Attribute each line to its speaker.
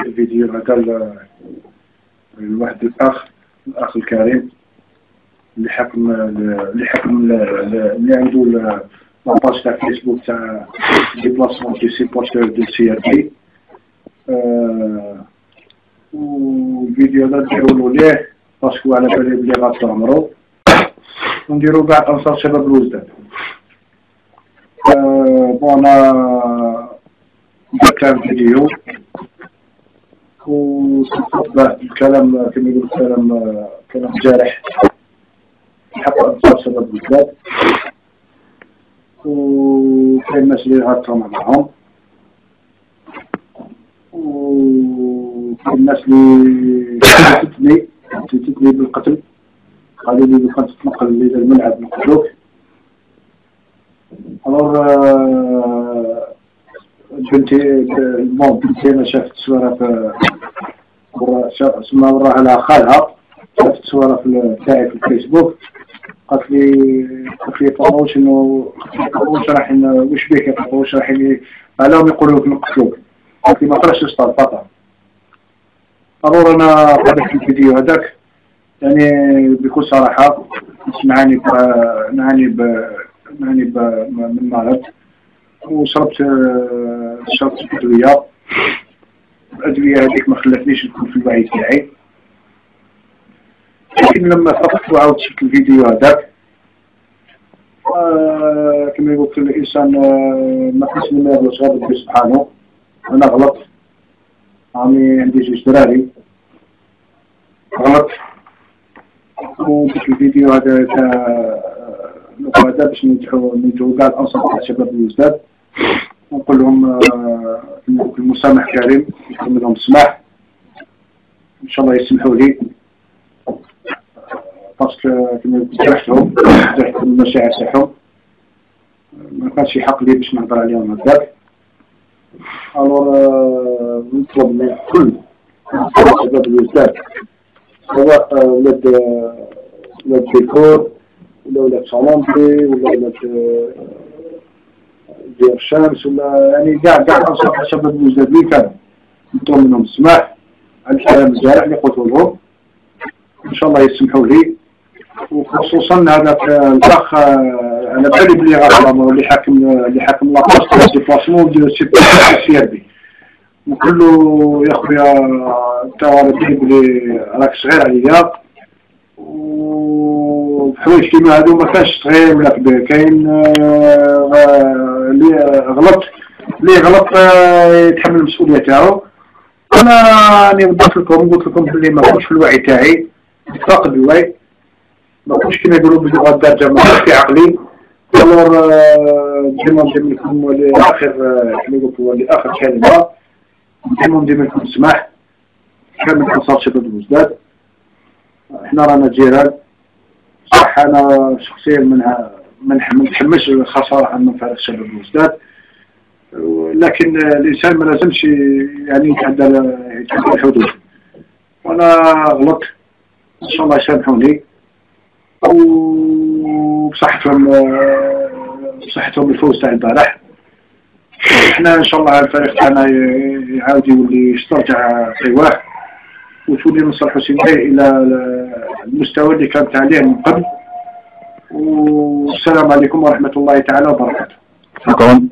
Speaker 1: الفيديو هذا لواحد الأخ الكريم اللي حكم اللي عنده لاباج تاع فيسبوك تاع ديبلاسمون دي سيبورتور دو سي ار بي. والفيديو هذا نديرولو ليه باسكو على بالي بلي غاتعمرو ونديرو كاع انصار شباب الوجدان. بون انا درت فيديو وصدت الكلام كما يقول كلام جارح حق انصار شباب الوجدان، وكاين الناس اللي غاتطمع معهم، وكاين الناس اللي تتني بالقتل، قالوا لي لو كان تتنقل إلى الملعب نقتلوك. بنتي أنا شافت تصويرها سما وراها على خالها، شافت تصويرها تاعي في الفيسبوك، قالت لي طاوش انه طاوش راح واش بيك يا طاوش راح علىهم يقولوا لك نقتلوك، قالت لي ما قراش تسطر فقط. انا هذاك الفيديو هذاك يعني بكل صراحه نعاني من مرض، وشربت الادويه هذيك ما خلاتنيش نكون في الوعي تاعي. لكن لما فقت وعاودت شفت الفيديو هذاك كما يقول الانسان ما كانش ما يغلطش غير ربي سبحانه. انا غلط، عندي جوج دراري غلط، وديك الفيديو هذا تاع باش ندعو كاع الانصار تاع شباب الوجدان ونقول لهم المسامح كريم، نقول لهم السماح ان شاء الله يسمحوا لي، باسكو كما جرحتهم المشاعر تاعهم، ما كانش يحق لي باش نهضر عليهم هكذاك. نطلب من كل شباب الوجدان سواء ولاد ديكور ولا ولاد صالونتي ولا ولاد ديال الشمس ولا يعني كاع انصار شباب الوجدان اللي كانوا، نطلب منهم السماح على الكلام الجارح اللي قلت لهم، ان شاء الله يسمحوا لي. وخصوصا هذاك الاخ على بالي بلي غاطمر اللي حاكم لاباج تاع ديبلاسمون دو سي ار بي، نقول له يا خويا انت راه بلي راك صغير عليا، وحوايج كيما هادو ما كانش صغير ولا كبير، كاين اللي غلط يتحمل المسؤوليه تاعو. انا راني قلت لكم بلي ما كنتش في الوعي تاعي، فاقد الوعي، ما كنتش كيما يقولوا باللغه الدارجه ما كنتش في عقلي. ديما ندير لكم لاخر كما يقولوا لاخر كلمه، ديما ندير لكم السماح كامل انصار شباب الوجدان. احنا رانا جيران، صح انا شخصيا ما نتحملش الخساره عن منفعه شباب الوجدان، لكن الانسان ما لازمش يعني يتعدى الحدود، وانا غلط ان شاء الله يسامحوني وبصحتهم الفوز تاع البارح. احنا ان شاء الله الفريق تاعنا يعاود يولي يسترجع قواه وتولي نصر حسين الى المستوى اللي كانت عليه من قبل. والسلام عليكم ورحمه الله تعالى وبركاته.
Speaker 2: شكرا.